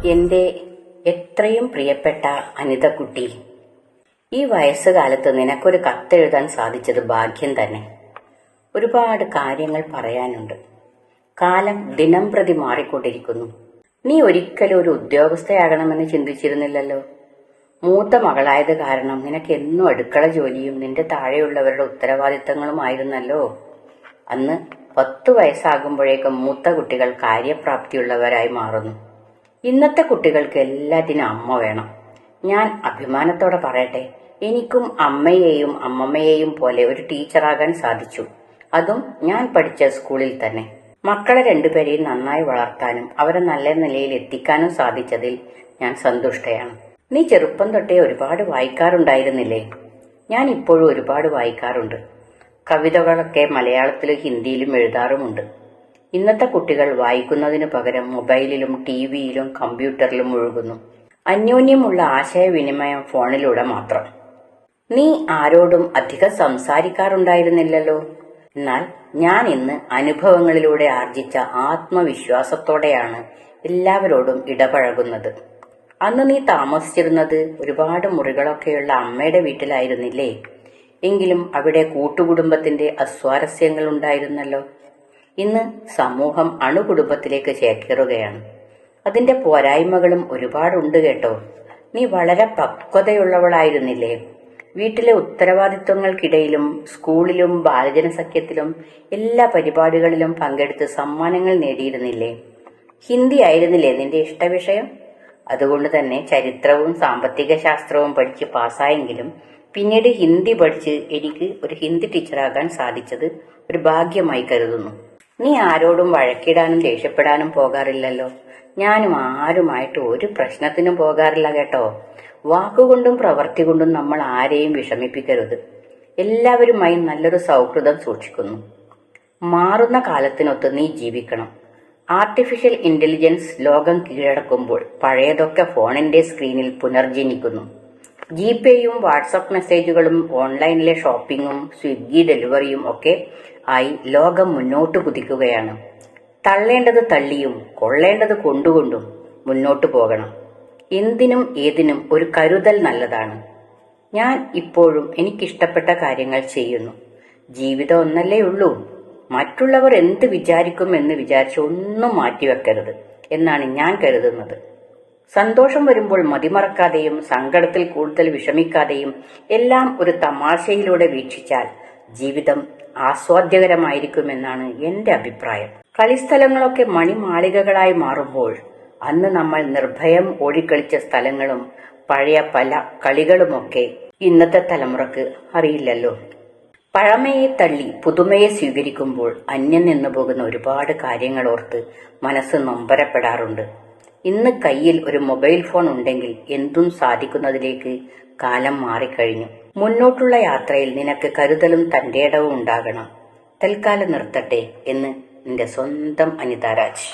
എൻ്റെ എത്രയും പ്രിയപ്പെട്ട അനിതക്കുട്ടി, ഈ വയസ്സുകാലത്ത് നിനക്കൊരു കത്തെഴുതാൻ സാധിച്ചത് ഭാഗ്യം തന്നെ. ഒരുപാട് കാര്യങ്ങൾ പറയാനുണ്ട്. കാലം ദിനം പ്രതി മാറിക്കൊണ്ടിരിക്കുന്നു. നീ ഒരിക്കലും ഒരു ഉദ്യോഗസ്ഥയാകണമെന്ന് ചിന്തിച്ചിരുന്നില്ലല്ലോ. മൂത്ത മകളായത് കാരണം നിനക്ക് എന്നും അടുക്കള ജോലിയും നിന്റെ താഴെയുള്ളവരുടെ ഉത്തരവാദിത്തങ്ങളുമായിരുന്നല്ലോ. അന്ന് 10 വയസ്സാകുമ്പോഴേക്കും മൂത്ത കുട്ടികൾ കാര്യപ്രാപ്തിയുള്ളവരായി മാറുന്നു. ഇന്നത്തെ കുട്ടികൾക്ക് എല്ലാറ്റിനും അമ്മ വേണം. ഞാൻ അഭിമാനത്തോടെ പറയട്ടെ, എനിക്കും അമ്മയെയും അമ്മമ്മയെയും പോലെ ഒരു ടീച്ചറാകാൻ സാധിച്ചു. അതും ഞാൻ പഠിച്ച സ്കൂളിൽ തന്നെ. മക്കളെ രണ്ടുപേരെയും നന്നായി വളർത്താനും അവരെ നല്ല നിലയിൽ എത്തിക്കാനും സാധിച്ചതിൽ ഞാൻ സന്തുഷ്ടയാണ്. നീ ചെറുപ്പം തൊട്ടേ ഒരുപാട് വായിക്കാറുണ്ടായിരുന്നില്ലേ? ഞാൻ ഇപ്പോഴും ഒരുപാട് വായിക്കാറുണ്ട്. കവിതകളൊക്കെ മലയാളത്തിലും ഹിന്ദിയിലും എഴുതാറുമുണ്ട്. ഇന്നത്തെ കുട്ടികൾ വായിക്കുന്നതിനു പകരം മൊബൈലിലും ടിവിയിലും കമ്പ്യൂട്ടറിലും മുഴുകുന്നു. അന്യോന്യമുള്ള ആശയവിനിമയം ഫോണിലൂടെ മാത്രം. നീ ആരോടും അധികം സംസാരിക്കാറുണ്ടായിരുന്നില്ലല്ലോ. എന്നാൽ ഞാൻ ഇന്ന് അനുഭവങ്ങളിലൂടെ ആർജിച്ച ആത്മവിശ്വാസത്തോടെയാണ് എല്ലാവരോടും ഇടപഴകുന്നത്. അന്ന് നീ താമസിച്ചിരുന്നത് ഒരുപാട് മുറികളൊക്കെയുള്ള അമ്മയുടെ വീട്ടിലായിരുന്നില്ലേ? എങ്കിലും അവിടെ കൂട്ടുകുടുംബത്തിന്റെ അസ്വാരസ്യങ്ങൾ ഉണ്ടായിരുന്നല്ലോ. ഇന്ന് സമൂഹം അണുകുടുംബത്തിലേക്ക് ചേക്കേറുകയാണ്. അതിന്റെ പോരായ്മകളും ഒരുപാടുണ്ട് കേട്ടോ. നീ വളരെ പക്വതയുള്ളവളായിരുന്നില്ലേ? വീട്ടിലെ ഉത്തരവാദിത്വങ്ങൾക്കിടയിലും സ്കൂളിലും ബാലജന സഖ്യത്തിലും എല്ലാ പരിപാടികളിലും പങ്കെടുത്ത് സമ്മാനങ്ങൾ നേടിയിരുന്നില്ലേ? ഹിന്ദി ആയിരുന്നില്ലേ നിന്റെ ഇഷ്ടവിഷയം? അതുകൊണ്ട് തന്നെ ചരിത്രവും സാമ്പത്തിക ശാസ്ത്രവും പഠിച്ച് പാസ്സായെങ്കിലും പിന്നീട് ഹിന്ദി പഠിച്ച് എനിക്ക് ഒരു ഹിന്ദി ടീച്ചറാകാൻ സാധിച്ചത് ഒരു ഭാഗ്യമായി കരുതുന്നു. നീ ആരോടും വഴക്കിടാനും ദേഷ്യപ്പെടാനും പോകാറില്ലല്ലോ. ഞാനും ആരുമായിട്ട് ഒരു പ്രശ്നത്തിനും പോകാറില്ല കേട്ടോ. വാക്കുകൊണ്ടും പ്രവൃത്തി കൊണ്ടും നമ്മൾ ആരെയും വിഷമിപ്പിക്കരുത്. എല്ലാവരുമായി നല്ലൊരു സൗഹൃദം സൂക്ഷിക്കുന്നു. മാറുന്ന കാലത്തിനൊത്ത് നീ ജീവിക്കണം. ആർട്ടിഫിഷ്യൽ ഇന്റലിജൻസ് ലോകം കീഴടക്കുമ്പോൾ പഴയതൊക്കെ ഫോണിന്റെ സ്ക്രീനിൽ പുനർജനിക്കുന്നു. ജിപേയും വാട്സപ്പ് മെസ്സേജുകളും ഓൺലൈനിലെ ഷോപ്പിങ്ങും സ്വിഗ്ഗി ഡെലിവറിയും ഒക്കെ ആയി ലോകം മുന്നോട്ട് കുതിക്കുകയാണ്. തള്ളേണ്ടത് തള്ളിയും കൊള്ളേണ്ടത് കൊണ്ടുകൊണ്ടും മുന്നോട്ടു പോകണം. എന്തിനും ഏതിനും ഒരു കരുതൽ നല്ലതാണ്. ഞാൻ ഇപ്പോഴും എനിക്കിഷ്ടപ്പെട്ട കാര്യങ്ങൾ ചെയ്യുന്നു. ജീവിതം ഒന്നല്ലേ ഉള്ളൂ. മറ്റുള്ളവർ എന്ത് വിചാരിക്കും എന്ന് വിചാരിച്ച് ഒന്നും മാറ്റിവെക്കരുത് എന്നാണ് ഞാൻ കരുതുന്നത്. സന്തോഷം വരുമ്പോൾ മതിമറക്കാതെയും സങ്കടത്തിൽ കൂടുതൽ വിഷമിക്കാതെയും എല്ലാം ഒരു തമാശയിലൂടെ വീക്ഷിച്ചാൽ ജീവിതം ആസ്വാദ്യകരമായിരിക്കുമെന്നാണ് എന്റെ അഭിപ്രായം. കളിസ്ഥലങ്ങളൊക്കെ മണിമാളികകളായി മാറുമ്പോൾ അന്ന് നമ്മൾ നിർഭയം ഓടിക്കളിച്ച സ്ഥലങ്ങളും പഴയ പല കളികളുമൊക്കെ ഇന്നത്തെ തലമുറക്ക് അറിയില്ലല്ലോ. പഴമയെ തള്ളി പുതുമയെ സ്വീകരിക്കുമ്പോൾ അന്യം നിന്നു പോകുന്ന ഒരുപാട് കാര്യങ്ങൾ ഓർത്ത് മനസ്സ് നൊമ്പരപ്പെടാറുണ്ട്. ഇന്ന് കയ്യിൽ ഒരു മൊബൈൽ ഫോൺ ഉണ്ടെങ്കിൽ എന്തും സാധിക്കുന്നതിലേക്ക് കാലം മാറിക്കഴിഞ്ഞു. മുന്നോട്ടുള്ള യാത്രയിൽ നിനക്ക് കരുതലും തന്റേടവും ഉണ്ടാകണം. തൽക്കാലം നിർത്തട്ടെ എന്ന് നിന്റെ സ്വന്തം അനിത രാജ്.